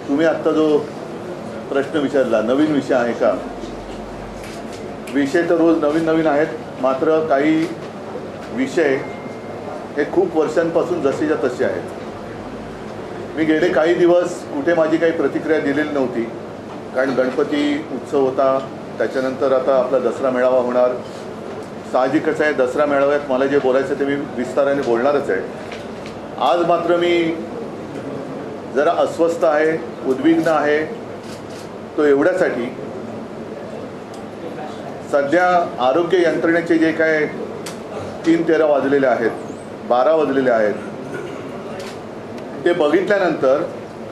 तुम्ही आत्ता जो प्रश्न विचारला नवीन विषय आहे का? विषय तर रोज नवीन नवीन आहेत, मात्र काही विषय हे खूप वर्षांपासून जसेच्या तसे आहेत. मी गेले काही दिवस कुठे माझी काही प्रतिक्रिया दिलेली नव्हती, कारण गणपती उत्सव होता, त्याच्यानंतर आता आपला दसरा मेळावा होणार. साहजिकच आहे, दसरा मेळाव्यात मला जे बोलायचं ते मी विस्ताराने बोलणारच आहे. आज मात्र मी जरा अस्वस्थ आहे, उद्विग्न आहे. तो एवढ्यासाठी, सध्या आरोग्य यंत्रणेचे जे काय 3:13 वाजलेले आहेत, 12 वाजलेले आहेत, ते बघितल्यानंतर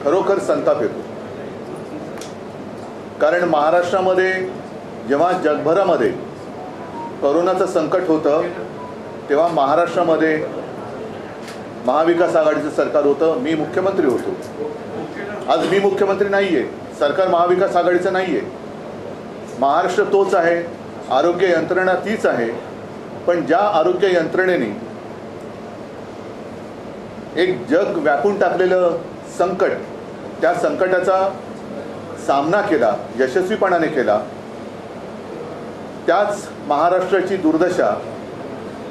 खरोखर संताप येतो. कारण महाराष्ट्रामध्ये जेव्हा जगभरामध्ये कोरोनाचं संकट होतं तेव्हा महाराष्ट्रामध्ये महाविकास आघाडीचं सरकार होतं, मी मुख्यमंत्री होतो. आज मी मुख्यमंत्री नाही आहे, सरकार महाविकास आघाडीचं नाही आहे. महाराष्ट्र तोच आहे, आरोग्य यंत्रणा तीच आहे. पण ज्या आरोग्य यंत्रणेने एक जग व्यापून टाकलेलं संकट, त्या संकटाचा सामना केला, यशस्वीपणाने केला, त्याच महाराष्ट्राची दुर्दशा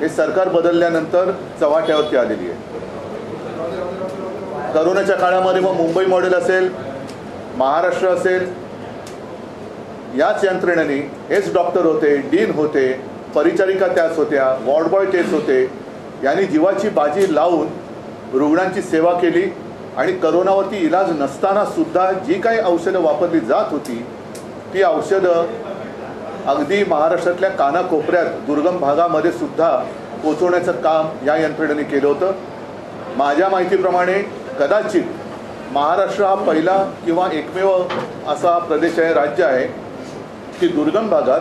हे सरकार बदलल्यानंतर चव्हाट्यावरती आलेली आहे. करोनाच्या काळामध्ये मग मुंबई मॉडेल असेल, महाराष्ट्र असेल, याच यंत्रणेने हेच डॉक्टर होते, डीन होते, परिचारिका त्याच होत्या, वॉर्ड बॉय तेच होते. यांनी जीवाची बाजी लावून रुग्णांची सेवा केली आणि करोनावरती इलाज नसताना सुद्धा जी काही औषधं वापरली जात होती ती औषधं अगदी महाराष्ट्रातल्या कानाकोपऱ्यात, दुर्गम भागामध्ये सुद्धा पोचवण्याचं काम या यंत्रणेने केलं होतं. माझ्या माहितीप्रमाणे कदाचित महाराष्ट्र हा पहिला किंवा एकमेव असा प्रदेश आहे, राज्य आहे की दुर्गम भागात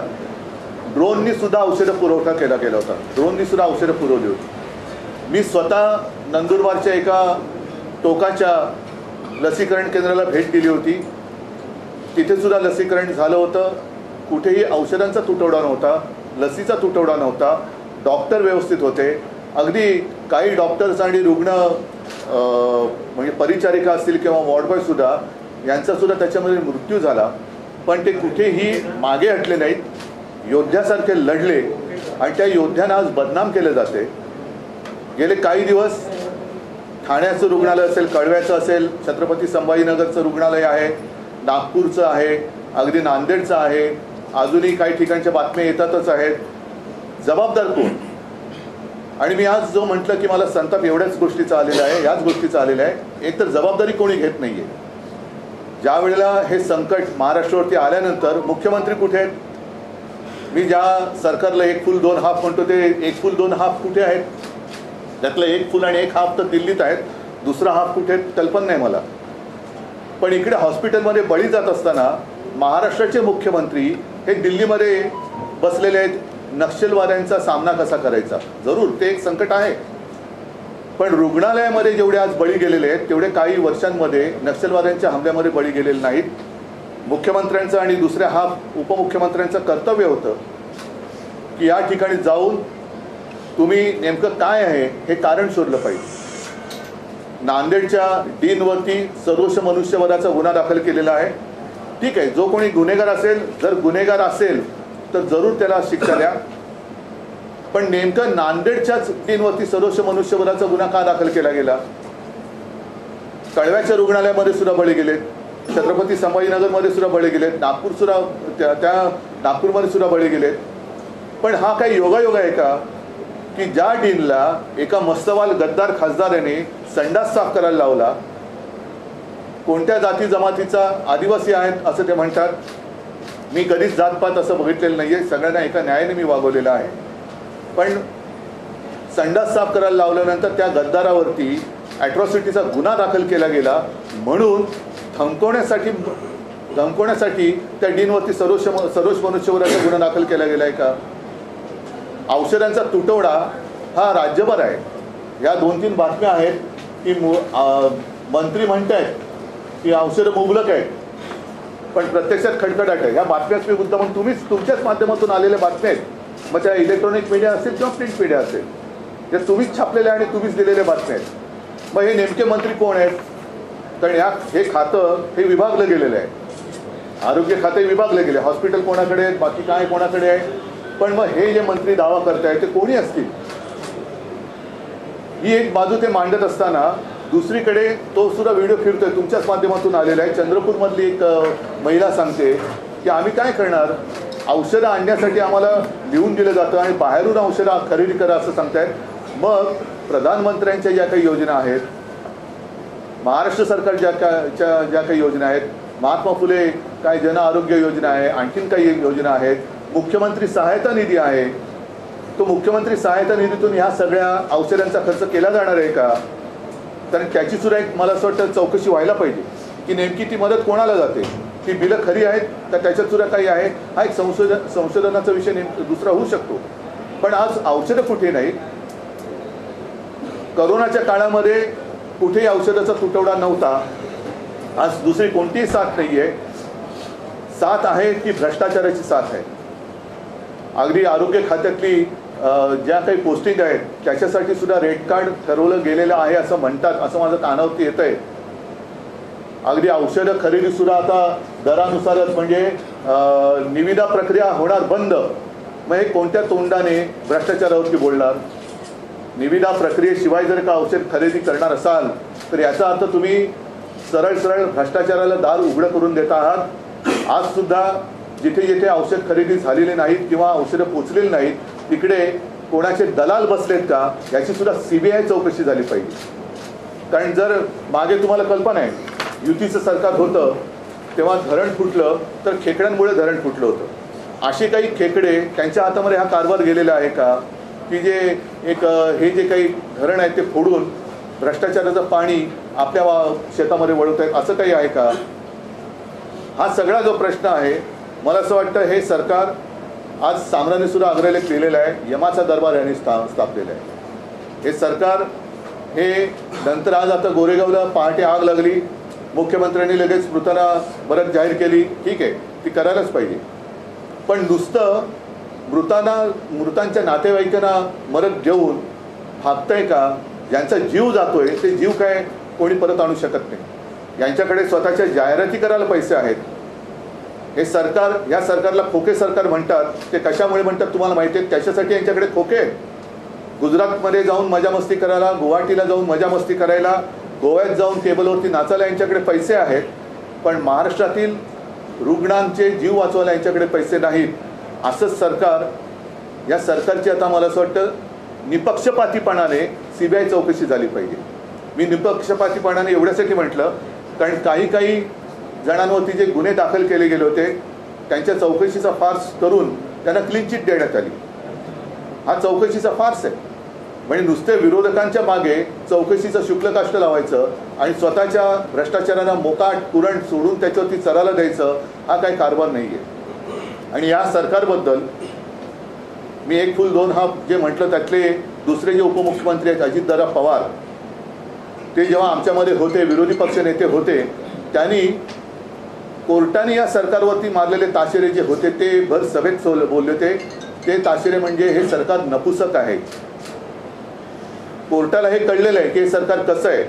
ड्रोननी सुद्धा औषधं पुरवठा केला गेला होता. ड्रोननी सुद्धा औषधं पुरवली होती. मी स्वतः नंदुरबारच्या एका टोकाच्या लसीकरण केंद्राला भेट दिली होती. तिथे सुद्धा लसीकरण झालं होतं. कुठेही औषधांचा तुटवडा नव्हता, लसीचा तुटवडा नव्हता, डॉक्टर व्यवस्थित होते. अगदी काही डॉक्टर्स आणि रुग्ण म्हणजे परिचारिका असतील किंवा वॉर्ड बॉय सुद्धा, यांचासुद्धा त्याच्यामध्ये मृत्यू झाला. पण ते कुठेही मागे हटले नाहीत, योद्ध्यासारखे लढले आणि त्या योद्ध्यांना आज बदनाम केले जाते. गेले काही दिवस ठाण्याचं रुग्णालय असेल, कळव्याचं असेल, छत्रपती संभाजीनगरचं रुग्णालय आहे, नागपूरचं आहे, अगदी नांदेडचं आहे, अजूनही काही ठिकाणच्या बातम्या येतातच आहेत. जबाबदार कोण? आणि मी आज जो म्हटलं की मला संताप एवढ्याच गोष्टीचा आलेला आहे, याच गोष्टीचा आलेला आहे. एक तर जबाबदारी कोणी घेत नाही आहे. ज्या वेळेला हे संकट महाराष्ट्रावरती आल्यानंतर मुख्यमंत्री कुठे आहेत? मी ज्या सरकारला 1 फूल 2 हाफ म्हणतो ते 1 फूल 2 हाफ कुठे आहेत? त्यातलं 1 फूल आणि 1 हाफ तर दिल्लीत आहेत, दुसरा हाफ कुठे आहेत कल्पना नाही मला. पण इकडे हॉस्पिटलमध्ये बळी जात असताना महाराष्ट्राचे मुख्यमंत्री हे दिल्लीमध्ये बसलेले आहेत. नक्षलवाद्यांचा सामना कसा करायचा? जरूर ते एक संकट आहे, पण रुग्णालयामध्ये जेवढे आज बळी गेलेले आहेत तेवढे काही वर्षांमध्ये नक्षलवाद्यांच्या हमल्यामध्ये बळी गेलेले नाहीत. मुख्यमंत्र्यांचं आणि दुसऱ्या हाफ उपमुख्यमंत्र्यांचं कर्तव्य होतं की या ठिकाणी जाऊन तुम्ही नेमकं काय आहे हे कारण शोधलं पाहिजे. नांदेडच्या डीनवरती सर्वोच्च मनुष्यवधाचा गुन्हा दाखल केलेला आहे. ठीक आहे, जो कोणी गुन्हेगार असेल, जर गुन्हेगार असेल तर जरूर त्याला शिक्षा द्या. पण नेमकं नांदेडच्याच डीनवरती सर्वोच्च मनुष्यवधाचा गुन्हा का दाखल केला गेला? कळव्याच्या रुग्णालयामध्ये सुद्धा बळी गेलेत, छत्रपती संभाजीनगरमध्ये सुद्धा बळी गेलेत, नागपूर सुद्धा त्या नागपूरमध्ये सुद्धा बळी गेलेत. पण हा काही योगायोग आहे का की ज्या डीनला एका मस्तवाल गद्दार खासदाराने संडास साफ करायला लावला, कोणत्या जाती जमातीचा, आदिवासी आहेत असं ते म्हणतात. मी कधीच जातपात असं बघितलेलं नाही आहे, सगळ्यांना एका न्यायाने मी वागवलेलं आहे. पण संडास साफ करायला लावल्यानंतर त्या गद्दारावरती ॲट्रॉसिटीचा गुन्हा दाखल केला गेला, म्हणून धमकवण्यासाठी त्या डीनवरती सर्वोच्च मनुष्यवधाचा गुन्हा दाखल केला गेला आहे का? औषधांचा तुटवडा हा राज्यभर आहे. या 2-3 बातम्या आहेत की मंत्री म्हणत आहेत की औषधं मुबलक आहेत, पण प्रत्यक्षात खडखडाट आहे. ह्या बातम्याच मी मुद्दा म्हणून तुमच्याच माध्यमातून आलेल्या बातम्या आहेत. मग त्या इलेक्ट्रॉनिक मीडिया असेल किंवा प्रिंट मीडिया असेल, त्या तुम्हीच छापलेल्या आणि तुम्हीच दिलेल्या बातम्या आहेत. मग हे नेमके मंत्री कोण आहेत? कारण हे खातं हे विभागलं गेलेलं आहे. आरोग्य खाते विभागले गेले, हॉस्पिटल कोणाकडे आहेत, बाकी काय कोणाकडे आहे. पण मग हे जे मंत्री दावा करतायत ते कोणी असतील? ही एक बाजू ते मांडत असताना दुसरीकडे तो सुद्धा व्हिडिओ फिरतोय, तुमच्याच माध्यमातून आलेला आहे. चंद्रपूरमधली एक महिला सांगते की आम्ही काय करणार, औषधं आणण्यासाठी आम्हाला लिहून दिलं जातं आणि बाहेरून औषधं खरेदी करा असं सांगतायत. मग प्रधानमंत्र्यांच्या ज्या काही योजना आहेत, महाराष्ट्र सरकारच्या ज्या काही योजना आहेत, महात्मा फुले काय जन आरोग्य योजना आहे, आणखीन काही योजना आहेत, मुख्यमंत्री सहायता निधी आहे, तो मुख्यमंत्री सहायता निधीतून ह्या सगळ्या औषधांचा खर्च केला जाणार आहे का? कारण त्याची सुद्धा एक मला असं वाटतं चौकशी व्हायला पाहिजे की नेमकी ती मदत कोणाला जाते, ती बिलं खरी आहेत तर त्याच्यात सुद्धा काही आहे. हा एक संशोधनाचा विषय दुसरा होऊ शकतो. पण आज औषधं कुठे नाही. करोनाच्या काळामध्ये कुठेही औषधाचा तुटवडा नव्हता. आज दुसरी कोणतीही साथ नाही आहे. साथ आहे ती भ्रष्टाचाराची साथ आहे. अगदी आरोग्य खात्यातली ज्या काही पोस्टिंग आहेत त्याच्यासाठी सुद्धा रेट कार्ड ठरवलं गेलेलं आहे असं म्हणतात, असं माझं कानावरती येत आहे. अगदी औषधं खरेदी सुद्धा आता दरानुसारच, म्हणजे निविदा प्रक्रिया होणार बंद. मग हे कोणत्या तोंडाने भ्रष्टाचारावरती बोलणार? निविदा प्रक्रियेशिवाय जर का औषध खरेदी करणार असाल तर याचा अर्थ तुम्ही सरळ सरळ भ्रष्टाचाराला दार उघडं करून देत आहात. आज सुद्धा जिथे जिथे औषध खरेदी झालेले नाहीत किंवा औषधं पोचलेली नाहीत तिकडे कोणाचे दलाल बसलेत का याची सुद्धा CBI चौकशी झाली पाहिजे. कारण जर मागे तुम्हाला कल्पना आहे, युतीचं सरकार होतं तेव्हा धरण फुटलं तर खेकड्यांमुळे धरण फुटलं होतं. असे काही खेकडे त्यांच्या हातामध्ये हा कारभार गेलेला आहे का की जे हे जे काही धरण आहे ते फोडून भ्रष्टाचाराचं पाणी आपल्या शेतामध्ये वळवत आहेत, असं काही आहे का? हा सगळा जो प्रश्न आहे, मला असं वाटतं हे सरकार आज सामनाने सुद्धा अग्रलेख लिहिलेला आहे, यमाचा दरबार यांनी स्थापलेला आहे. हे सरकार हे नंतर आज आता गोरेगावला पहाटे आग लागली, मुख्यमंत्र्यांनी लगेच मृत जाहीर केली, ठीक आहे, ती करायलाच पाहिजे. पण नुसतं मृतांच्या नातेवाईकांना मदत देऊन भागतंय का? ज्यांचा जीव जातोय ते जीव काय कोणी परत आणू शकत नाही. यांच्याकडे स्वतःच्या जाहिराती करायला पैसे आहेत. हे सरकार, या सरकारला खोके सरकार म्हणतात. ते कशामुळे म्हणतात तुम्हाला माहिती आहे? त्याच्यासाठी यांच्याकडे खोके आहेत. गुजरातमध्ये जाऊन मजामस्ती करायला, गुवाहाटीला जाऊन मजामस्ती करायला, गोव्यात जाऊन टेबलवरती नाचायला यांच्याकडे पैसे आहेत. पण महाराष्ट्रातील रुग्णांचे जीव वाचवायला यांच्याकडे पैसे नाहीत. असंच सरकार, या सरकारची आता मला असं वाटतं निपक्षपातीपणाने CBI चौकशी झाली पाहिजे. मी निपक्षपातीपणाने एवढ्यासाठी म्हटलं कारण काही जणांवरती जे गुन्हे दाखल केले गेले होते त्यांच्या चौकशीचा फार्स करून त्यांना क्लीन चिट देण्यात आली. हा चौकशीचा फार्स आहे. म्हणजे नुसते विरोधकांच्या मागे चौकशीचं शुक्लकाष्ट लावायचं आणि स्वतःच्या भ्रष्टाचाराला मोकाट कुरंट सोडून त्याच्यावरती चराला द्यायचं, हा काही कारभार नाही आहे. आणि या सरकारबद्दल मी एक फुल दोन हाफ जे म्हटलं त्यातले दुसरे जे उपमुख्यमंत्री आहेत अजितदादा पवार, ते जेव्हा आमच्यामध्ये होते, विरोधी पक्ष नेते होते, त्यांनी कोर्टाने या सरकारवरती मारलेले ताशेरे जे होते ते भर सभेत बोलले होते. ते ताशेरे म्हणजे हे सरकार नपुसक आहे. कोर्टाला हे कळलेलं आहे की हे सरकार कसं आहे.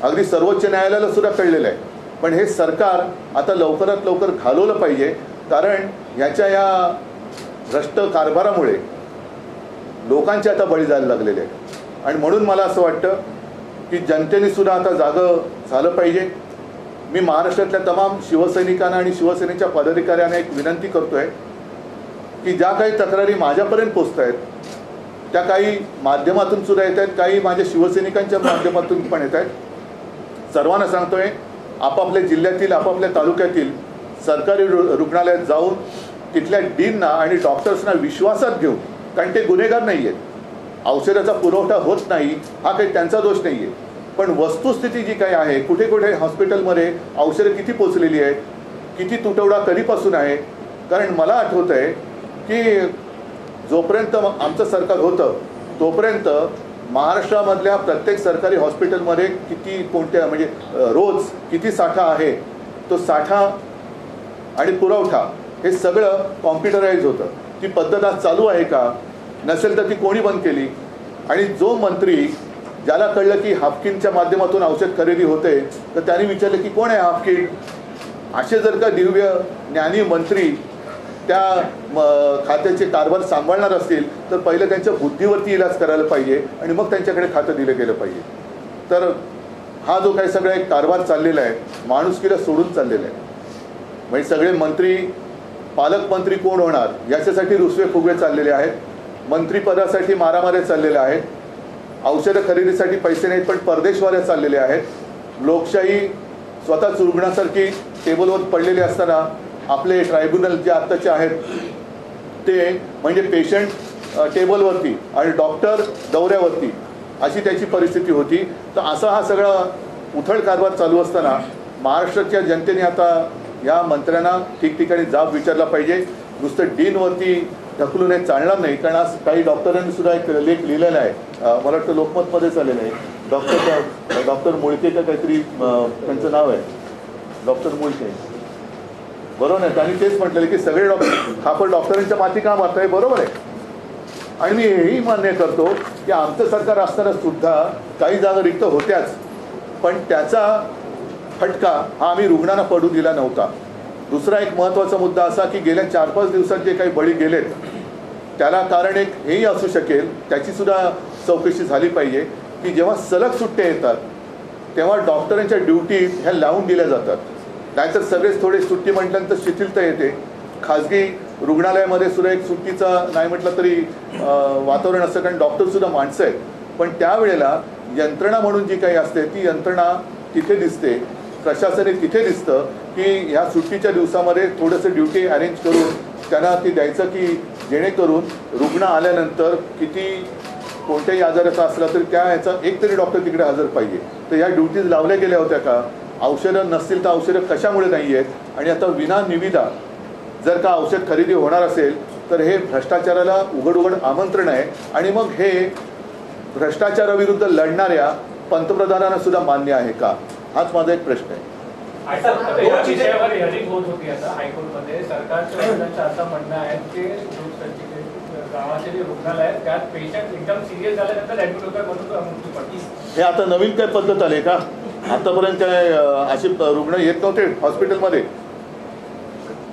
अगदी सर्वोच्च न्यायालयाला सुद्धा कळलेलं आहे. पण हे सरकार आता लवकरात लवकर घालवलं पाहिजे, कारण याच्या या भ्रष्ट कारभारामुळे लोकांचे आता बळी जायला लागलेले आहेत. आणि म्हणून मला असं वाटतं की जनतेने सुद्धा आता जागं झालं पाहिजे. मी महाराष्ट्रातल्या तमाम शिवसैनिकांना आणि शिवसेनेच्या पदाधिकाऱ्यांना एक विनंती करतोय की ज्या काही तक्रारी माझ्यापर्यंत पोहोचत आहेत त्या काही माध्यमातून सुद्धा येत आहेत, काही माझ्या शिवसैनिकांच्या माध्यमातून पण येत आहेत. सर्वांना सांगतोय, आपापल्या जिल्ह्यातील आपापल्या तालुक्यातील सरकारी रुग्णालयात जाऊन तिथल्या डीनना आणि डॉक्टर्सना विश्वासात घेऊन, कारण ते गुन्हेगार नाही आहेत, औषधाचा पुरवठा होत नाही हा काही त्यांचा दोष नाही आहे, पण वस्तुस्थिती जी काही आहे, कुठे कुठे हॉस्पिटलमध्ये औषधं किती पोचलेली आहेत, किती तुटवडा कधीपासून आहे. कारण मला आठवतं आहे की जोपर्यंत आमचं सरकार होतं तोपर्यंत महाराष्ट्रामधल्या प्रत्येक सरकारी हॉस्पिटलमध्ये किती कोणत्या म्हणजे रोज किती साठा आहे, तो साठा आणि पुरवठा हे सगळं कॉम्प्युटराइज होतं. ती पद्धत आज चालू आहे का? नसेल तर ती कोणी बंद केली? आणि जो मंत्री ज्याला कळलं की हाफकिनच्या माध्यमातून औषध खरेदी होते तर त्यांनी विचारलं की कोण आहे हाफकिन. असे जर का दिव्य ज्ञानी मंत्री त्या खात्याचे कारभार सांभाळणार असतील तर पहिलं त्यांच्या बुद्धीवरती इलाज करायला पाहिजे आणि मग त्यांच्याकडे खातं दिलं गेलं पाहिजे. तर हा जो काही सगळा एक कारभार चाललेला आहे माणुसकीला सोडून चाललेला आहे. म्हणजे सगळे मंत्री पालकमंत्री कोण होणार याच्यासाठी रुसवे फुगवे चाललेले आहेत. मंत्रीपदासाठी मारामाऱ्या चाललेल्या आहेत. औषधं खरेदीसाठी पैसे नाहीत पण परदेशवाऱ्या चाललेल्या आहेत. लोकशाही स्वतः चुरगणासारखी टेबलवर पडलेली असताना आपले ट्रायब्युनल जे आत्ताचे आहेत ते म्हणजे पेशंट टेबलवरती आणि डॉक्टर दौऱ्यावरती अशी त्याची परिस्थिती होती. तर असा हा सगळा उथळ कारभार चालू असताना महाराष्ट्राच्या जनतेने आता या मंत्र्यांना ठिकठिकाणी जाब विचारला पाहिजे. नुसतं डीनवरती ढकलून हे चालणार नाही. कारण आज काही डॉक्टरांनी सुद्धा एक लेख लिहिलेला आहे, मला वाटतं लोकमतमध्येच आलेलं आहे. डॉक्टर मुळके का काहीतरी त्यांचं नाव आहे, डॉक्टर मुळके बरोबर आहे. त्यांनी तेच म्हटलेलं की सगळे डॉक्टर आपण डॉक्टरांच्या माती का मारताय. बरोबर आहे. आणि मी हेही मान्य करतो की आमचं सरकार असताना सुद्धा काही जागा रिक्त होत्याच पण त्याचा फटका हा आम्ही रुग्णांना पडू दिला नव्हता. दुसरा एक महत्त्वाचा मुद्दा असा की गेल्या 4-5 दिवसात जे काही बळी गेलेत त्याला कारण एक हेही असू शकेल, त्याचीसुद्धा चौकशी झाली पाहिजे की जेव्हा सलग सुट्ट्या येतात तेव्हा डॉक्टरांच्या ड्युटीज ह्या लावून दिल्या जातात. नाहीतर सगळेच थोडे सुट्टी म्हटल्यानंतर शिथिलता येते. खाजगी रुग्णालयामध्ये सुद्धा एक सुट्टीचा नाही म्हटलं तरी वातावरण असतं कारण डॉक्टरसुद्धा माणसं आहेत. पण त्यावेळेला यंत्रणा म्हणून जी काही असते ती यंत्रणा तिथे दिसते, प्रशासने तिथे दिसतं की ह्या सुट्टीच्या दिवसामध्ये थोडंसं ड्युटी अरेंज करून त्यांना ती द्यायचं की जेणेकरून रुग्ण आल्यानंतर किती कोणत्याही आजाराचा असला तरी त्या ह्याचा एक तरी डॉक्टर तिकडे हजर पाहिजे. तर ह्या ड्युटीज लावल्या गेल्या होत्या का. औषधं नसतील तर औषधं कशामुळे नाही आहेत. आणि आता विना निविदा जर का औषध खरेदी होणार असेल तर हे भ्रष्टाचाराला उघड उघड आमंत्रण आहे. आणि मग हे भ्रष्टाचाराविरुद्ध लढणाऱ्या पंतप्रधानांना सुद्धा मान्य आहे का, हाच माझा एक प्रश्न आहे. विषयावर हिअरिंग होत होती आता हायकोर्टमध्ये. सरकारच्या असं म्हणणं आहे की गावाचे जे रुग्णालय आहेत त्यात पेशंट एकदम सिरियस झाल्यानंतर ऍडमिट होतात म्हणून मृत्यू पडते. हे आता नवीन काय पद्धत आली का. आतापर्यंत काय अशी रुग्ण येत नव्हते हॉस्पिटलमध्ये.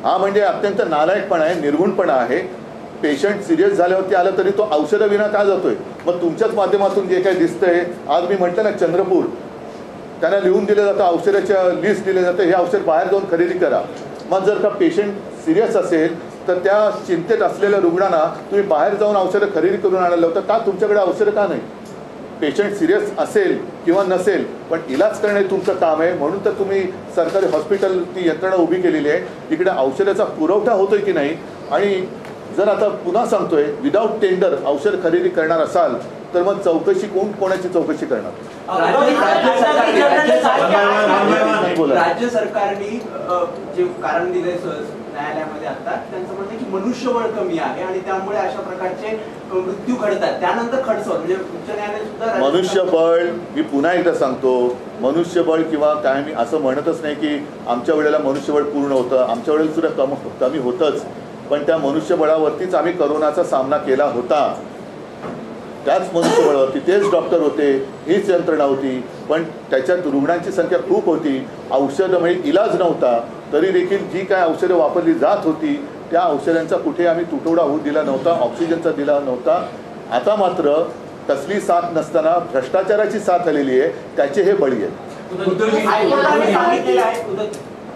हा म्हणजे अत्यंत नालायकपणा आहे, निर्गुणपणा आहे. पेशंट सिरियस झाल्यावरती आलं तरी तो औषधविना का जातोय. मग तुमच्याच माध्यमातून जे काही दिसतंय आज मी म्हटलं ना चंद्रपूर त्यांना लिहून दिलं जातं, औषधाच्या लिस्ट दिलं जातं हे औषध बाहेर जाऊन खरेदी करा. मग जर का पेशंट सिरियस असेल तर त्या चिंतेत असलेल्या रुग्णांना तुम्ही बाहेर जाऊन औषधं खरेदी करून आणायला होतं का. तुमच्याकडे औषधं का नाही. पेशंट सिरियस असेल किंवा नसेल पण इलाज करणे तुमचं काम आहे. म्हणून तर तुम्ही सरकारी हॉस्पिटल ती यंत्रणा उभी केलेली आहे. तिकडे औषधाचा पुरवठा होतोय की नाही. आणि जर आता पुन्हा सांगतोय विदाऊट टेंडर औषध खरेदी करणार असाल तर मग चौकशी कोणाची चौकशी करणार. राज्य सरकारने जे कारण दिले न्यायालयामध्ये आता त्यांचं म्हणणं की मनुष्यबळ कमी आहे आणि त्यामुळे अशा प्रकारचे मृत्यू घडतात. त्यानंतर खडसर म्हणजे उच्च न्यायालय सुद्धा मनुष्यबळ मी पुन्हा एकदा सांगतो मनुष्यबळ किंवा काय मी असं म्हणतच नाही की आमच्या वेळेला मनुष्यबळ पूर्ण होतं. आमच्या वेळेला सुद्धा कमी होतंच. पण त्या मनुष्यबळावरतीच आम्ही करोनाचा सामना केला होता. त्याच मनुष्यबळावरती तेच डॉक्टर होते, हीच यंत्रणा होती. पण त्याच्यात रुग्णांची संख्या खूप होती. औषधं म्हणजे इलाज नव्हता. तरी देखील जी काय औषधं वापरली जात होती त्या औषधांचा कुठे आम्ही तुटवडा होऊ दिला नव्हता, ऑक्सिजनचा दिला नव्हता. आता मात्र कसली साथ नसताना भ्रष्टाचाराची साथ आलेली आहे, त्याचे हे बळी आहेत.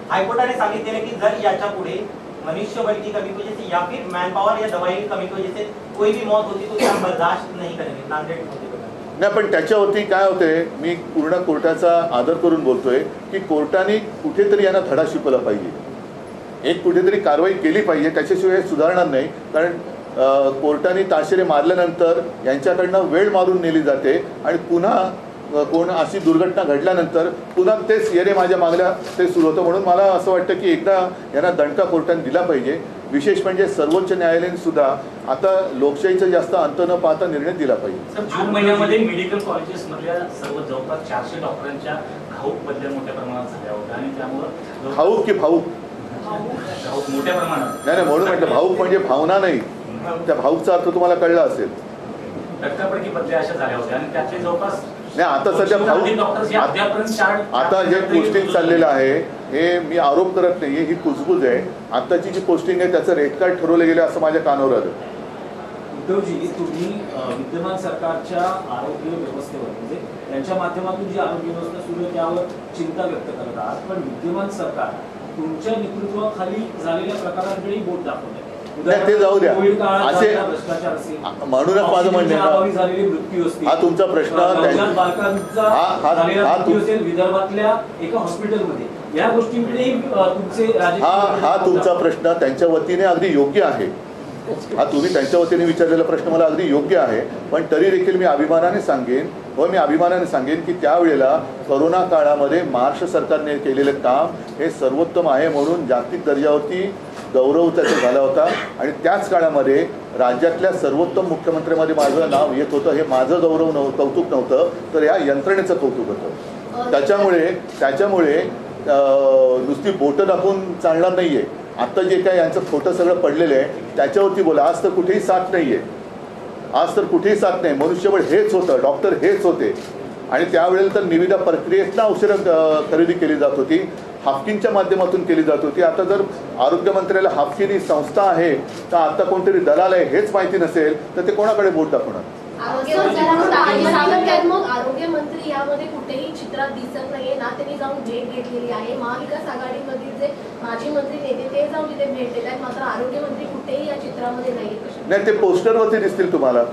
हाईकोर्टाने सांगितलेलं की जर याच्या पुढे मनुष्यबल की कमी की वजह से या फिर मैन पावर या दवाई की कमी की वजह से कोई भी मौत होती तो क्या बर्दाश्त नहीं करेंगे. नांदेड नाही पण त्याच्यावरती काय होते मी पूर्ण कोर्टाचा आदर करून बोलतोय की कोर्टाने कुठेतरी यांना धडा शिकवला पाहिजे. एक कुठेतरी कारवाई केली पाहिजे. त्याच्याशिवाय सुधारणार नाही. कारण कोर्टाने ताशेरे मारल्यानंतर यांच्याकडनं वेळ मारून नेली जाते आणि पुन्हा कोण अशी दुर्घटना घडल्यानंतर पुन्हा तेच येणे माझ्या मागल्या ते सुरू होतं. म्हणून मला असं वाटतं की एकदा यांना दणका कोर्टाने दिला पाहिजे. विशेष म्हणजे सर्वोच्च न्यायालयाने सुद्धा आता लोकशाहीचा जास्त अंत न पाहता निर्णय दिला पाहिजे. जून महिन्यामध्ये मेडिकल कॉलेजेसमधल्या सर्व जवळपास 400 डॉक्टरांच्या घाऊक बदल्या मोठ्या प्रमाणात झाल्या होत्या आणि त्यामुळे भाऊक की भाऊक घाऊक मोठ्या प्रमाणात नाही म्हणून म्हटलं भाऊक म्हणजे भावना नाही. त्या भाऊकचा अर्थ तुम्हाला कळला असेल. धक्कापडकी बदल्या अशा झाल्या होत्या आणि त्यातले जवळपास नाही आता सध्या आता जे पोस्टिंग चाललेलं आहे हे मी आरोप करत नाही, ही कुजबूज आहे. आताची जी पोस्टिंग आहे त्याचं रेट कार्ड ठरवलं गेलं असं माझ्या कानावर आलं. उद्धवजी, तुम्ही विद्यमान सरकारच्या आरोग्य व्यवस्थेवर म्हणजे त्यांच्या माध्यमातून जी आरोग्य व्यवस्था सुरू आहे त्यावर चिंता व्यक्त करत आहात, पण विद्यमान सरकार तुमच्या नेतृत्वाखाली झालेल्या प्रकारांकडे बोट दाखवत आहे. ते जाऊ द्या. असे भ्रष्टाचार असेल, म्हणूनच माझं म्हणणं झालेली मृत्यू असतील, हा तुमचा प्रश्न बालकांचा मृत्यू असेल विदर्भातल्या एका हॉस्पिटलमध्ये, या गोष्टींकडे तुमचे हा तुमचा प्रश्न त्यांच्या वतीने अगदी योग्य आहे. हा तुम्ही त्यांच्या वतीने विचारलेला प्रश्न मला अगदी योग्य आहे, पण तरी देखील मी अभिमानाने सांगेन की त्यावेळेला करोना काळामध्ये महाराष्ट्र सरकारने केलेलं काम हे सर्वोत्तम आहे म्हणून जागतिक दर्जावरती गौरव त्याचा झाला होता. आणि त्याच काळामध्ये राज्यातल्या सर्वोत्तम मुख्यमंत्र्यांमध्ये माझं नाव येत होतं. हे माझं कौतुक नव्हतं, तर या यंत्रणेचं कौतुक होतं. त्याच्यामुळे नुसती बोटं दाखवून चालणार नाही आहे. आत्ता जे काय यांचं खोटं सगळं पडलेलं आहे त्याच्यावरती बोला. आज तर कुठेही साथ नाही आहे. मनुष्यबळ हेच होतं, डॉक्टर हेच होते. आणि त्यावेळेला तर निविदा प्रक्रियेतनं औषधं खरेदी केली जात होती, हाफकिनच्या माध्यमातून केली जात होती. आता जर आरोग्यमंत्र्याला हाफकिन ही संस्था आहे तर आता कोणतरी दलाल आहे हेच माहिती नसेल तर ते कोणाकडे बोट दाखवणार? मग आरोग्यमंत्री यामध्ये कुठेही चित्रात दिसत नाहीये ना. त्यांनी जाऊन भेट घेतलेली आहे. महाविकास आघाडीमधील जे माजी मंत्री नेते ते जाऊन तिथे भेट देत आहेत, मात्र आरोग्यमंत्री कुठेही या चित्रामध्ये नाही. ते पोस्टरवरती दिसतील तुम्हाला.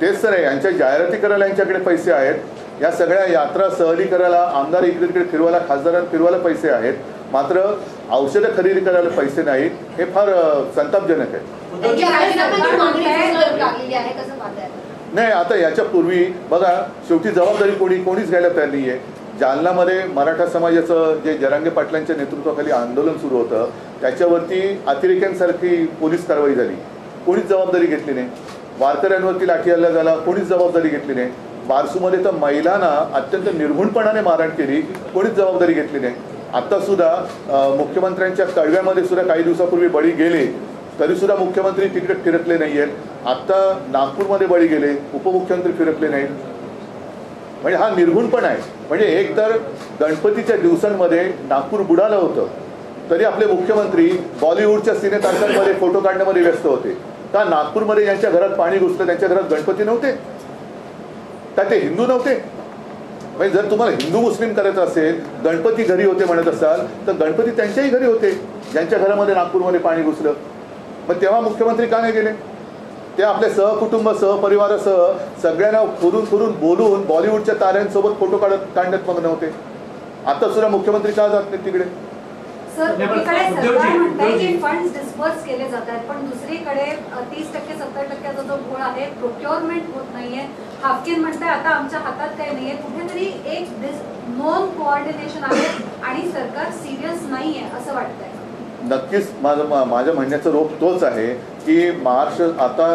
तेच तर आहे, यांच्या जाहिराती करायला यांच्याकडे पैसे आहेत. या सगळ्या यात्रा सहली करायला, आमदार इकडे तिकडे फिरवायला, खासदारांना फिरवायला पैसे आहेत, मात्र औषधं खरेदी करायला पैसे नाहीत. हे फार संतापजनक आहे. नाही आता याच्यापूर्वी बघा, शेवटी जबाबदारी कोणीच घ्यायला तयार नाही आहे. जालनामध्ये मराठा समाजाचं जे जरांगे पाटलांच्या नेतृत्वाखाली आंदोलन सुरू होतं त्याच्यावरती अतिरेक्यांसारखी पोलीस कारवाई झाली, कोणीच जबाबदारी घेतली नाही. वारकऱ्यांवरती लाठी हल्ला झाला, कोणीच जबाबदारी घेतली नाही. बारसूमध्ये तर महिलांना अत्यंत निर्घुणपणाने मारहाण केली, कोणीच जबाबदारी घेतली नाही. आत्तासुद्धा मुख्यमंत्र्यांच्या कळव्यामध्ये सुद्धा काही दिवसापूर्वी बळी गेले तरीसुद्धा मुख्यमंत्री तिकडे फिरकले नाही आहेत. आत्ता नागपूरमध्ये बळी गेले, उपमुख्यमंत्री फिरकले नाहीत. म्हणजे हा निर्घुणपणा आहे. म्हणजे एक तर गणपतीच्या दिवसांमध्ये नागपूर बुडालं होतं तरी आपले मुख्यमंत्री बॉलिवूडच्या सिनेतारकांमध्ये फोटो काढण्यामध्ये व्यस्त होते. का नागपूरमध्ये ज्यांच्या घरात पाणी घुसलं त्यांच्या घरात गणपती नव्हते का? ते हिंदू नव्हते? म्हणजे जर तुम्हाला हिंदू मुस्लिम करायचं असेल, गणपती घरी होते म्हणत असाल तर गणपती त्यांच्याही घरी होते ज्यांच्या घरामध्ये नागपूरमध्ये पाणी घुसलं. मग तेव्हा मुख्यमंत्री का नाही गेले? ते आपल्या सहकुटुंब सहपरिवारासह सगळ्यांना फिरून बोलून बॉलिवूडच्या ताऱ्यांसोबत फोटो काढण्यात मग्न होते. आता सुद्धा मुख्यमंत्री का जात नाहीत तिकडे? सर, एकीकडे सरकार म्हणतंय की फंड्स डिस्पर्स केले जात आहेत, पण दुसरीकडे 30% 70%चा जो घोळ आहे प्रोक्युअरमेंट होत नाहीये. हाफकिन म्हणताय आता आमच्या हातात काही नाहीये. कुठेतरी एक नॉन कोऑर्डिनेशन आहे आणि सरकार सिरियस नाहीये असं वाटतंय. नक्कीच माझ्या म्हणण्याचा रोप तोच आहे की महाराष्ट्र आता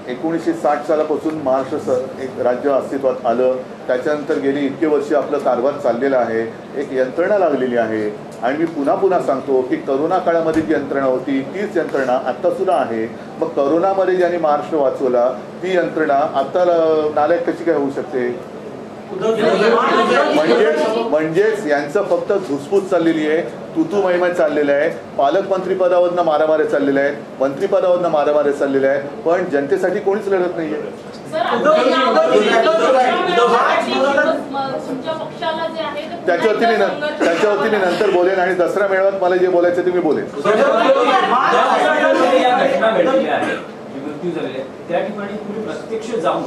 1960 सालापासून महाराष्ट्र एक राज्य अस्तित्वात आलं. त्याच्यानंतर गेली इतके वर्ष आपलं कारभार चाललेला आहे, एक यंत्रणा लागलेली आहे. आणि मी पुन्हा सांगतो की करोना काळामध्ये जी यंत्रणा होती तीच यंत्रणा आत्तासुद्धा आहे. मग करोनामध्ये ज्यांनी महाराष्ट्र वाचवला ती यंत्रणा आता नालायक कशी काय होऊ शकते? म्हणजेच यांचं फक्त धुसफूस चाललेली आहे, तुतू महिमा चाललेला आहे. पालकमंत्रीपदावरनं मारामाऱ्या चाललेल्या आहेत, मंत्रिपदावरनं मारामाऱ्या चाललेल्या आहेत, पण जनतेसाठी कोणीच लढत नाहीये. त्याच्यावरती मी नंतर बोलेन आणि दसरा मेळाव्यात मला जे बोलायचं ते मी बोलेन. मृत्यू झालेले त्या ठिकाणी तुम्ही प्रत्यक्ष जाऊन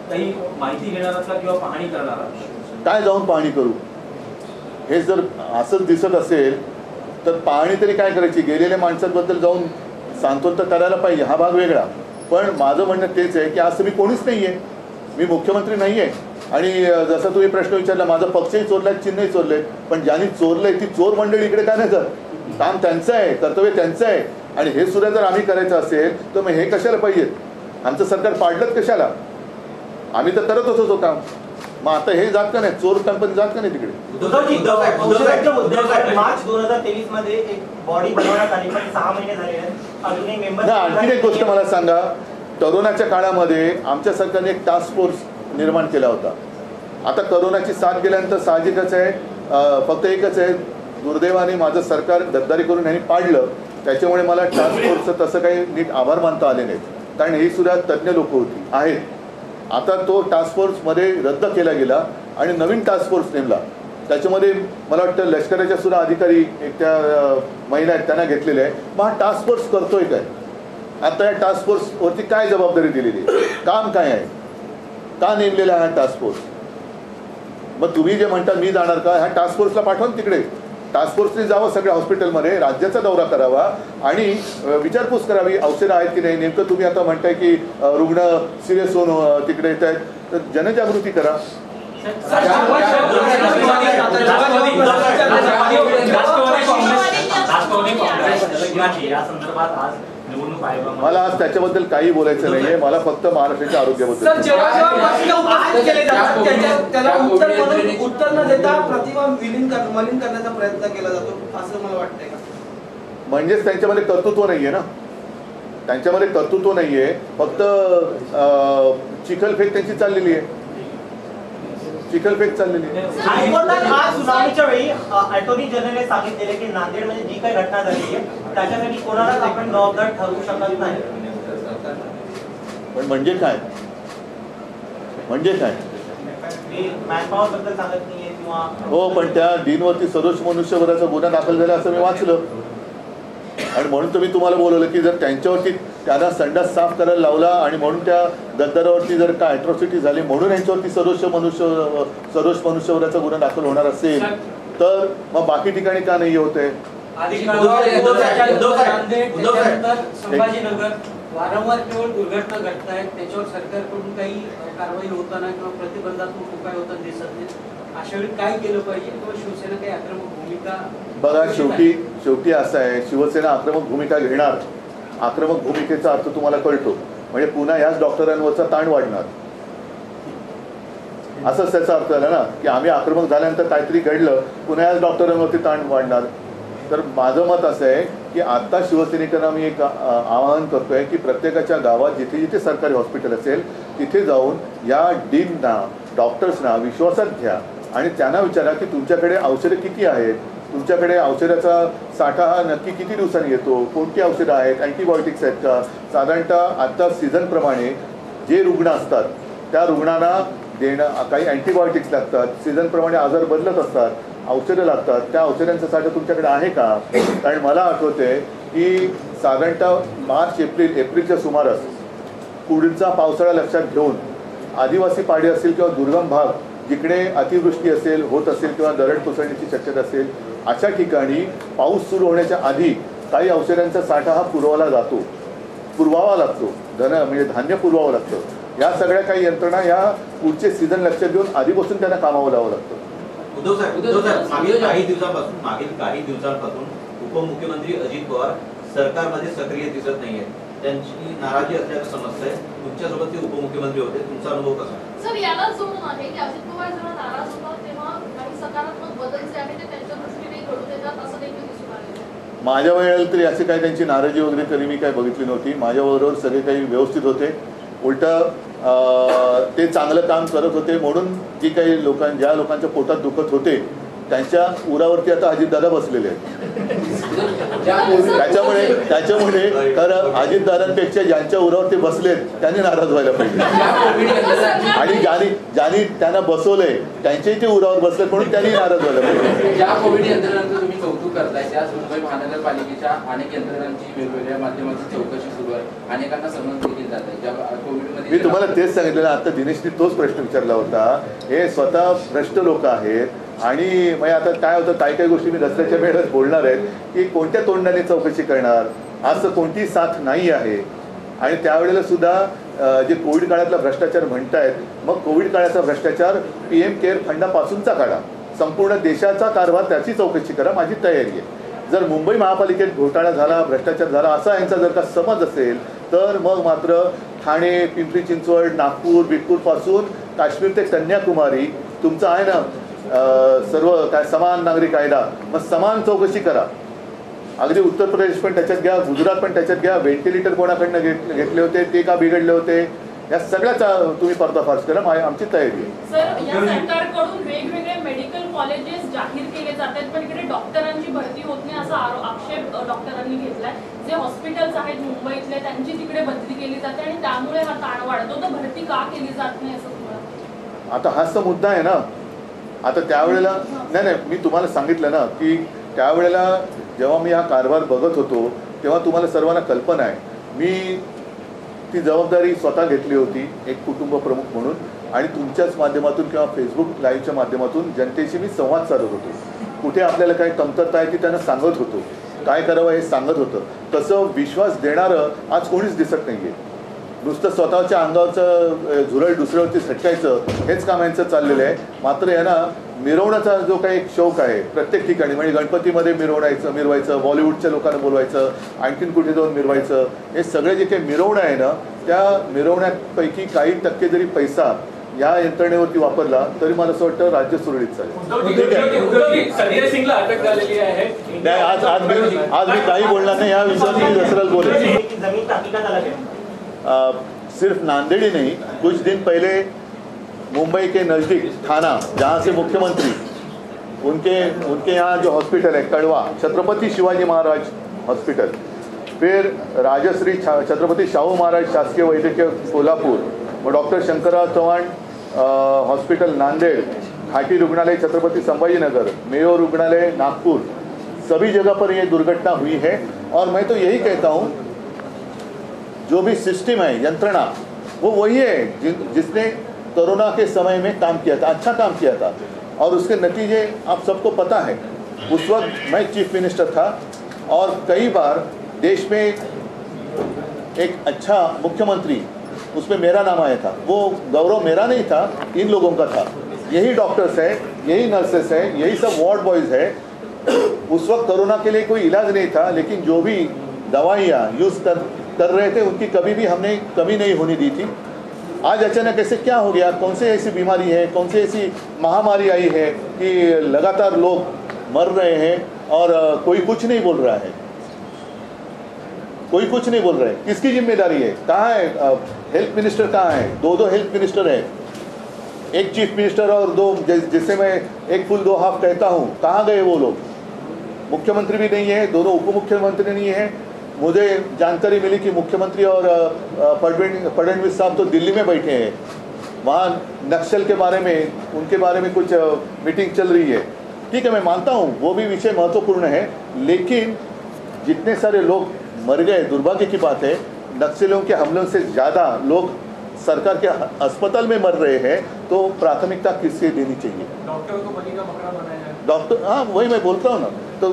काही माहिती घेणार आहात किंवा पाहणी करणार आहात? काय जाऊन पाहणी करू? हे जर असंच दिसत असेल तर पाहणी तरी काय करायची? गेलेल्या माणसांबद्दल जाऊन सांत्वन तर करायला पाहिजे, हा भाग वेगळा. पण माझं म्हणणं तेच आहे की असं मी कोणीच नाही आहे, मी मुख्यमंत्री नाही आहे. आणि जसा तुम्ही प्रश्न विचारला, माझा पक्षही चोरलाय, चिन्हही चोरलंय, पण ज्यांनी चोरलंय ती चोर मंडळी इकडे काय नाही करत? काम त्यांचं आहे, कर्तव्य त्यांचं आहे. आणि हे सुद्धा जर आम्ही करायचं असेल तर मग हे कशाला पाहिजेत? आमचं सरकार पाडलंच कशाला? आम्ही तर करत होतो काम. मग आता हे जात का नाही? चोर कंपनी जात का नाही तिकडे? मार्च 2023 मध्ये एक बॉडी बनवण्यात आली, पण 6 महिने झाले आहेत अजूनही मेंबर. आणखी एक गोष्ट मला सांगा, करोनाच्या काळामध्ये आमच्या सरकारने एक टास्क फोर्स निर्माण केला होता. आता करोनाची साथ गेल्यानंतर साहजिकच आहे, फक्त एकच आहे, दुर्दैवाने माझं सरकार गद्दारी करून यांनी पाडलं, त्याच्यामुळे मला टास्क फोर्सचं तसं काही नीट आभार मानता आले नाहीत, कारण ही सुद्धा तज्ज्ञ लोक होती आहेत. आता तो टास्क फोर्समध्ये रद्द केला गेला आणि नवीन टास्क फोर्स नेमला. त्याच्यामध्ये मला वाटतं लष्कराच्या सुद्धा अधिकारी एक त्या महिला आहेत त्यांना घेतलेले आहे. मग हा टास्क फोर्स करतोय काय? आता या टास्क फोर्सवरती काय जबाबदारी दिलेली आहे? काम काय आहे? का नेमलेला हा टास्क फोर्स? मग तुम्ही जे म्हणता मी जाणार का, ह्या टास्क फोर्सला पाठवा तिकडे. टास्क फोर्सने जावं सगळ्या हॉस्पिटलमध्ये, राज्याचा दौरा करावा आणि विचारपूस करावी औषधं आहेत की नाही. नेमकं तुम्ही आता म्हणताय की रुग्ण सिरियस होऊन तिकडे येत आहेत, तर जनजागृती करा. मला आज त्याच्याबद्दल काही बोलायचं नाहीये, मला फक्त महाराष्ट्राच्या आरोग्याबद्दल. उत्तर न देता प्रतिभा मलिन करण्याचा प्रयत्न केला जातो असं मला वाटतंय का? म्हणजेच त्यांच्यामध्ये कर्तृत्व नाहीये ना, त्यांच्यामध्ये कर्तृत्व नाहीये, फक्त चिखलफेक त्यांची चाललेली आहे, चिखलफेक चाललेली आहे. हायकोर्टात आज सुनावणीच्या वेळी अटॉर्नी जनरलने सांगितलेले की नांदेड मध्ये जी काही घटना झाली आहे त्याच्यासाठी कोणालाच आपण जबाबदार ठरवू शकत नाही. पण म्हणजे काय? म्हणजे काय? मॅनपॉवर बद्दल सांगत नाहीये किंवा हो, पण त्या डीनवरती सदोष मनुष्यबळाचा गुन्हा दाखल झाला असं मी वाचलं आणि म्हणून तर मी तुम्हाला बोलवलं की जर त्यांच्यावरती त्यांना संडास साफ करायला लावला आणि म्हणून त्या गद्दारावरती जर काय अॅट्रॉसिटी झाली म्हणून यांच्यावरती सदोष मनुष्यबळाचा गुन्हा दाखल होणार असेल तर मग बाकी ठिकाणी का नाही होते? संभाजीनगर वारंवार केवळ दुर्घटना घडत आहेत, त्याच्यावर सरकारकडून काही कारवाई होताना किंवा प्रतिबंधात्मक उपाय होताना दिसत नाही. अशा वेळी काय केलं पाहिजे किंवा शिवसेना काही आक्रमक भूमिका? बघा, शेवटी असं आहे, शिवसेना आक्रमक भूमिका घेणार. आक्रमक भूमिकेचा अर्थ तुम्हाला कळतो, म्हणजे पुन्हा याच डॉक्टरांवरचा ताण वाढणार, असंच त्याचा अर्थ झाला ना की आम्ही आक्रमक झाल्यानंतर काहीतरी घडलं, पुन्हा याच डॉक्टरांवरती ताण वाढणार. तर माझं मत असं आहे की आता शिवसैनिकांना मी एक आवाहन करतोय की प्रत्येकाच्या गावात जिथे जिथे सरकारी हॉस्पिटल असेल तिथे जाऊन या डीनना, डॉक्टर्सना विश्वासात घ्या आणि त्यांना विचारा की तुमच्याकडे औषधं किती आहेत, तुमच्याकडे औषधाचा साठा हा नक्की किती दिवसांनी येतो, कोणती औषधं आहेत, अँटीबायोटिक्स आहेत का. साधारणतः आता सीझनप्रमाणे जे रुग्ण असतात त्या रुग्णांना देणं, काही अँटीबायोटिक्स लागतात, सीझनप्रमाणे आजार बदलत असतात, औषधं लागतात, त्या औषधांचा साठा तुमच्याकडे आहे का? कारण मला आठवते की साधारणतः मार्च एप्रिलच्या सुमारास पुढचा पावसाळा लक्षात घेऊन आदिवासी पाडे असतील किंवा दुर्गम भाग जिकडे अतिवृष्टी असेल होत असेल किंवा दरड कोसळण्याची शक्यता असेल अशा ठिकाणी पाऊस सुरू होण्याच्या आधी काही औषधांचा साठा हा पुरवावा लागतो, म्हणजे धान्य पुरवावं लागतं. या सगळ्या काही यंत्रणा या पुढचे सीझन लक्षात घेऊन आधीपासून त्यांना कामावं लावावं लागतं. उद्धव साहेब, मागील काही दिवसांपासून उपमुख्यमंत्री अजित पवार सरकारमध्ये सक्रिय दिसत नाहीये, त्यांची नाराजी असल्याचं समजतंय. तुमच्यासोबत ते उपमुख्यमंत्री होते, तुमचा अनुभव कसा? सर, याला जोडून आहे की अजित पवार जेव्हा नाराज होतात तेव्हा काही सकारात्मक बदल जे आहे ते त्यांच्या दृष्टीने घडून येतात असं देखील दिसून आलेलं. माझ्या वेळेला तरी असे काही त्यांची नाराजी वगैरे तरी मी काही बघितली नव्हती. माझ्याबरोबर सगळे काही व्यवस्थित होते, उलट ते चांगलं काम करत होते म्हणून जी काही ज्या लोकांच्या पोटात दुखत होते त्यांच्या उरावरती आता अजितदादा बसलेले आहेत. त्याच्यामुळे खरं अजितदादांपेक्षा ज्यांच्या उरावरती बसलेत त्यांनी नाराज व्हायला पाहिजे आणि ज्यांनी त्यांना बसवलंय त्यांच्याही ते उरावर बसलेत म्हणून त्यांनी नाराज व्हायला पाहिजे. ज्या कोविड यंत्रणांचं तुम्ही कौतुक करताय त्याच मुंबई महानगरपालिकेच्या अनेक यंत्रणांची वेगवेगळ्या माध्यमातून चौकशी सुरू आहे, अनेकांना समज देखील जात आहे. ज्या कोविडमध्ये मी तुम्हाला तेच सांगितलं ना, आता दिनेशनी तोच प्रश्न विचारला होता. हे स्वतः भ्रष्ट लोक आहेत आणि मग आता काय होतं, काही गोष्टी मी दसऱ्याच्या वेळेस बोलणार आहेत की कोणत्या तोंडाने चौकशी करणार, असं कोणतीही साथ नाही आहे. आणि त्यावेळेला सुद्धा जे कोविड काळातला भ्रष्टाचार म्हणतायत, मग कोविड काळाचा भ्रष्टाचार PM केअर फंडापासूनचा काढा, संपूर्ण देशाचा कारभार त्याची चौकशी करा, माझी तयारी आहे. जर मुंबई महापालिकेत घोटाळा झाला, भ्रष्टाचार झाला असा यांचा जर का समज असेल तर मग मात्र ठाणे, पिंपरी चिंचवड, नागपूर, बीडपूरपासून काश्मीर ते कन्याकुमारी तुमचं आहे ना सर्व काय समान नागरी कायदा, मग समान चौकशी करा. अगदी उत्तर प्रदेश पण त्याच्यात घ्या, गुजरात पण त्याच्यात घ्या. व्हेंटिलेटर कोणाकडनं घेतले होते, ते का बिघडले होते, या सगळ्याचा तुम्ही पर्दाफाश करा, आमची तयारी आहे. सर, या सरकारकडून वेगवेगळे मेडिकल कॉलेजेस जाहीर केले जातात, पण इकडे डॉक्टरांची भरती होत नाही असा आक्षेप डॉक्टरांनी घेतलाय. जे हॉस्पिटल्स आहेत मुंबईतले त्यांची तिकडे बदली केली जाते आणि त्यामुळे हा ताण वाढतो. तर भरती का केली जात नाही असं तुम्हाला? आता हाच तर मुद्दा आहे ना. आता त्यावेळेला नाही, मी तुम्हाला सांगितलं ना की त्यावेळेला जेव्हा मी हा कारभार बघत होतो तेव्हा तुम्हाला सर्वांना कल्पना आहे, मी ती जबाबदारी स्वतः घेतली होती एक कुटुंब प्रमुख म्हणून, आणि तुमच्याच माध्यमातून किंवा फेसबुक लाईव्हच्या माध्यमातून जनतेशी मी संवाद साधत होतो. कुठे आपल्याला काही कमतरता आहे ती त्यांना सांगत होतो, काय करावं हे सांगत होतं. तसं विश्वास देणारं आज कोणीच दिसत नाही आहे. नुसतं स्वतःच्या अंगावरचं झुरळ दुसऱ्यावरती झटकायचं हेच काम यांचं चाललेलं आहे. मात्र यांना मिरवण्याचा जो काही एक शौक आहे प्रत्येक ठिकाणी, म्हणजे गणपतीमध्ये मिरवायचं, बॉलिवूडच्या लोकांना बोलवायचं, आणखीन कुठे जाऊन मिरवायचं, हे सगळे जे काही मिरवणं आहे ना, त्या मिरवण्यापैकी काही टक्के जरी पैसा या यंत्रणेवरती वापरला तरी मला असं वाटतं राज्य सुरळीत चालेल. संजय सिंगला अटक झालेली आहे. नाही, आज मी काही बोलणार नहीं, या विषयावर मी दसराच बोलें. जमीन का हकीकत अलग है। सिर्फ नांदेड़ ही नहीं, कुछ दिन पहले मुंबई के नज़दीक थाना, जहाँ से मुख्यमंत्री उनके यहाँ जो हॉस्पिटल है कड़वा, छत्रपति शिवाजी महाराज हॉस्पिटल, फिर राजश्री छत्रपति शाहू महाराज शासकीय वैद्यकीय कोल्हापुर, वो डॉक्टर शंकरराव चव्हाण हॉस्पिटल नांदेड़, घाटी रुग्णालय छत्रपति संभाजीनगर, मेयो रुग्णालय नागपुर, सभी जगह पर ये दुर्घटना हुई है. और मैं तो यही कहता हूँ, जो भी सिस्टम है, यंत्रणा, वो वही है जिसने कोरोना के समय में काम किया था, अच्छा काम किया था, और उसके नतीजे आप सबको पता है. उस वक्त मैं चीफ मिनिस्टर था और कई बार देश में एक अच्छा मुख्यमंत्री, उसमें मेरा नाम आया था. वो गौरव मेरा नहीं था, इन लोगों का था. यही डॉक्टर्स है, यही नर्सेस है, यही सब वार्ड बॉयज़ है. उस वक्त कोरोना के लिए कोई इलाज नहीं था, लेकिन जो भी दवाइयाँ यूज़ कर रहे थे उनकी कभी भी हमने कमी नहीं होने दी थी. आज अचानक ऐसे क्या हो गया, कौन सी ऐसी बीमारी है, कौन सी ऐसी महामारी आई है कि लगातार लोग मर रहे हैं और कोई कुछ नहीं बोल रहा है, कोई कुछ नहीं बोल रहा है. किसकी जिम्मेदारी है? कहाँ है हेल्थ मिनिस्टर? कहाँ है? दो हेल्थ मिनिस्टर है, एक चीफ मिनिस्टर और दो, जिससे मैं एक फुल दो हाफ कहता हूँ. कहाँ गए वो लोग? मुख्यमंत्री भी नहीं है, दोनों उप मुख्यमंत्री नहीं है. मुझे जानकारी मिली कि मुख्यमंत्री और फडणवीस साहब तो दिल्ली में बैठे हैं, वहाँ नक्सल के बारे में, उनके बारे में कुछ मीटिंग चल रही है. ठीक है, मैं मानता हूँ वो भी विषय महत्वपूर्ण है, लेकिन जितने सारे लोग मर गए, दुर्भाग्य की बात है. नक्सलियों के हमलों से ज़्यादा लोग सरकार के अस्पताल में मर रहे हैं, तो प्राथमिकता किससे देनी चाहिए? डॉक्टर को बलि का बकरा बनाया है. डॉक्टर, हाँ वही मैं बोलता हूँ ना. तो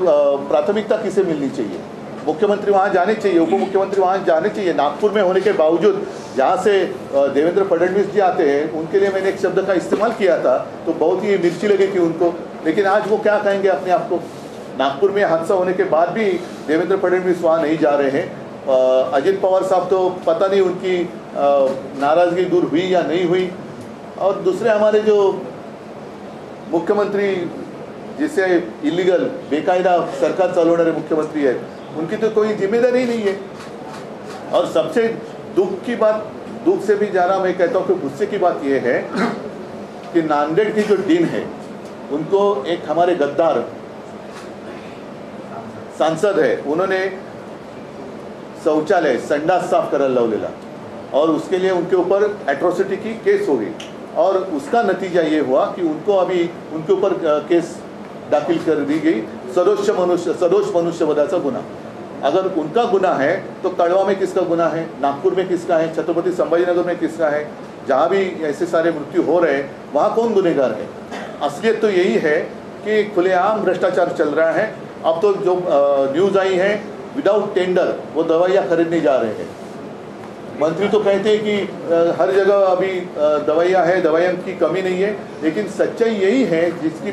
प्राथमिकता किसे मिलनी चाहिए? मुख्यमंत्री वहाँ जाने चाहिए, उप मुख्यमंत्री वहाँ जाने चाहिए. नागपुर में होने के बावजूद जहाँ से देवेंद्र फडणवीस जी आते हैं, उनके लिए मैंने एक शब्द का इस्तेमाल किया था तो बहुत ही मिर्ची लगी थी उनको, लेकिन आज वो क्या कहेंगे अपने आप को? नागपुर में हादसा होने के बाद भी देवेंद्र फडणवीस वहाँ नहीं जा रहे हैं. अजित पवार साहब तो पता नहीं उनकी नाराज़गी दूर हुई या नहीं हुई. और दूसरे हमारे जो मुख्यमंत्री, जिससे इलीगल बेकायदा सरकार चलवणारे मुख्यमंत्री है, उनकी तो कोई जिम्मेदारी नहीं है. और सबसे दुख की बात, दुख से भी ज़्यादा मैं कहता हूँ कि गुस्से की बात यह है कि नांदेड़ की जो डीन है, उनको एक हमारे गद्दार सांसद है, उन्होंने शौचालय, संडास साफ करायला लावलेला, और उसके लिए उनके ऊपर एट्रोसिटी की केस हो गई. और उसका नतीजा ये हुआ कि उनके ऊपर केस दाखिल कर दी गई, सदोष मनुष्यवधाचा गुन्हा. अगर उनका गुनाह है तो कड़वा में किसका गुनाह है, नागपुर में किसका है, छत्रपति संभाजीनगर में किसका है? जहाँ भी ऐसे सारे मृत्यु हो रहे हैं वहाँ कौन गुनहगार है? असलियत तो यही है कि खुलेआम भ्रष्टाचार चल रहा है. अब तो जो न्यूज़ आई है, विदाउट टेंडर वो दवाइयाँ खरीदने जा रहे हैं. मंत्री तो कहते हैं कि हर जगह अभी दवाइयाँ हैं, दवाइयों की कमी नहीं है, लेकिन सच्चाई यही है जिसकी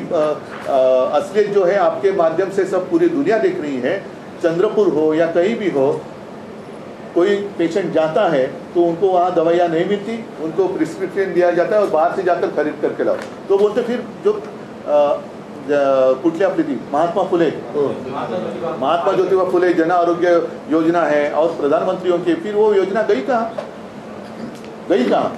असलियत जो है आपके माध्यम से सब पूरी दुनिया देख रही है. चंद्रपुर हो या कहीं भी हो, कोई पेशेंट जाता है तो उनको वहाँ दवाइयाँ नहीं मिलती, उनको प्रिस्क्रिप्शन दिया जाता है और बाहर से जाकर खरीद करके लाओ. तो बोलते फिर जो कुठली आपली ती महात्मा ज्योतिबा फुले जन आरोग्य योजना है और प्रधानमंत्रियों की, फिर वो योजना गई कहाँ? गई कहाँ?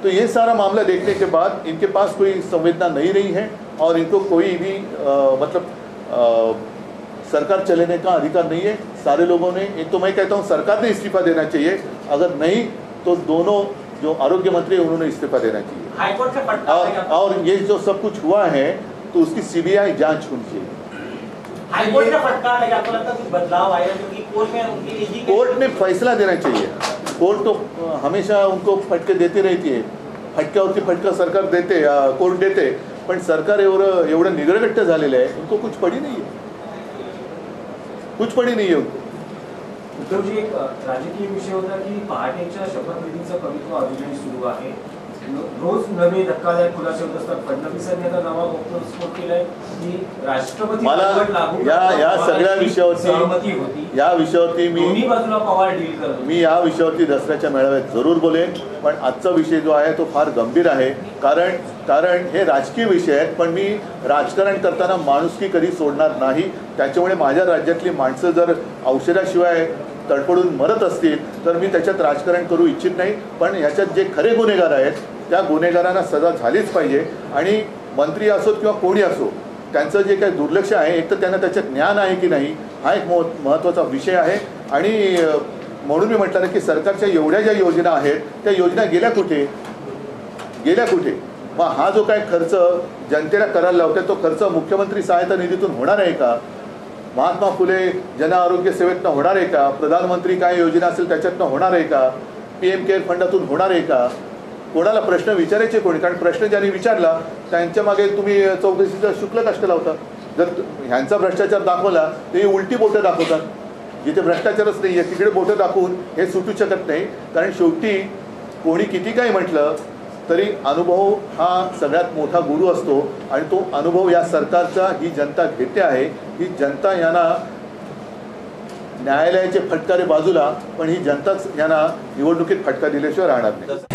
तो ये सारा मामला देखने के बाद इनके पास कोई संवेदना नहीं रही है और इनको कोई भी सरकार चलाने का अधिकार नहीं है। सारे लोगों ने, एक तो मैं कहता हूँ सरकार ने इस्तीफा देना चाहिए, अगर नहीं तो दोनों जो आरोग्य मंत्री है उन्होंने इस्तीफा देना चाहिए। हाईकोर्ट से फटकार और ये जो सब कुछ हुआ है तो उसकी सीबीआई जांच होनी चाहिए। हाईकोर्ट का फटकार लगा, आपको लगता है कुछ बदलाव आया? क्योंकि कोर्ट में उनकी निजी कोर्ट ने फैसला देना चाहिए। कोर्ट तो हमेशा उनको फटके देती रहती आहे, फटक्यावरती फटका सरकार देते, कोर्ट देते, पण सरकार एवढं निगरगट्ट झालेलं आहे, उनको कुछ पडी नाही आहे, कुछ पडी नाही आहे उनको। उद्धवजी, एक राजकीय विषय होता की पहाटेच्या शपथविधीचं कवित्व अजूनही सुरू आहे। रोज नवे धक्कादायक खुलासे होत असतात। फडणवीसांनी आता नवा घटस्फोट केलाय की राष्ट्रपती मला या सगळ्या विषयावरती दोन्ही बाजूला पवार डील करतो। मी या विषयावरती दसऱ्याच्या मेळाव्यात जरूर बोलेन, पण आजचा विषय जो आहे तो फार गंभीर आहे, कारण हे राजकीय विषय आहेत, पण मी राजकारण करताना माणुसकी कधी सोडणार नाही। त्याच्यामुळे माझ्या राज्यातली माणसं जर औषधाशिवाय तडफडून मरत असतील तर मी त्याच्यात राजकारण करू इच्छित नाही, पण याच्यात जे खरे गुन्हेगार आहेत त्या गुन्हेगारांना सजा झालीच पाहिजे। आणि मंत्री असोत किंवा कोणी असो, त्यांचं जे काही दुर्लक्ष आहे, एक तर त्यांना त्याच्यात ज्ञान आहे की नाही हा एक महत्त्वाचा विषय आहे। आणि म्हणून मी म्हटलं की सरकारच्या एवढ्या ज्या योजना आहेत त्या योजना गेल्या कुठे? मग हा जो काय खर्च जनतेला करायला लावतात तो खर्च मुख्यमंत्री सहायता निधीतून होणार आहे का? महात्मा फुले जन आरोग्य सेवेतनं होणार आहे का? प्रधानमंत्री काय योजना असेल त्याच्यातनं होणार आहे का? PM केअर फंडातून होणार आहे का? कोणाला प्रश्न विचारायचे कोणी? कारण प्रश्न ज्यांनी विचारला त्यांच्या मागे तुम्ही चौकशीचा शुल्क कष्ट लावता। जर ह्यांचा भ्रष्टाचार दाखवला तर हे उलटी बोटं दाखवतात, जिथे भ्रष्टाचारच नाही आहे तिकडे बोटं दाखवून हे सुटू शकत नाही। कारण शेवटी कोणी किती काही म्हटलं तरी अनुभव हा सगळ्यात मोठा गुरु असतो आणि तो अनुभव या सरकारचा ही जनता घेते आहे। ही जनता यांना न्यायालयाचे फटकारे बाजूला, पण ही जनताच यांना निवडणुकीत फटका दिल्याशिवाय राहणार नाही।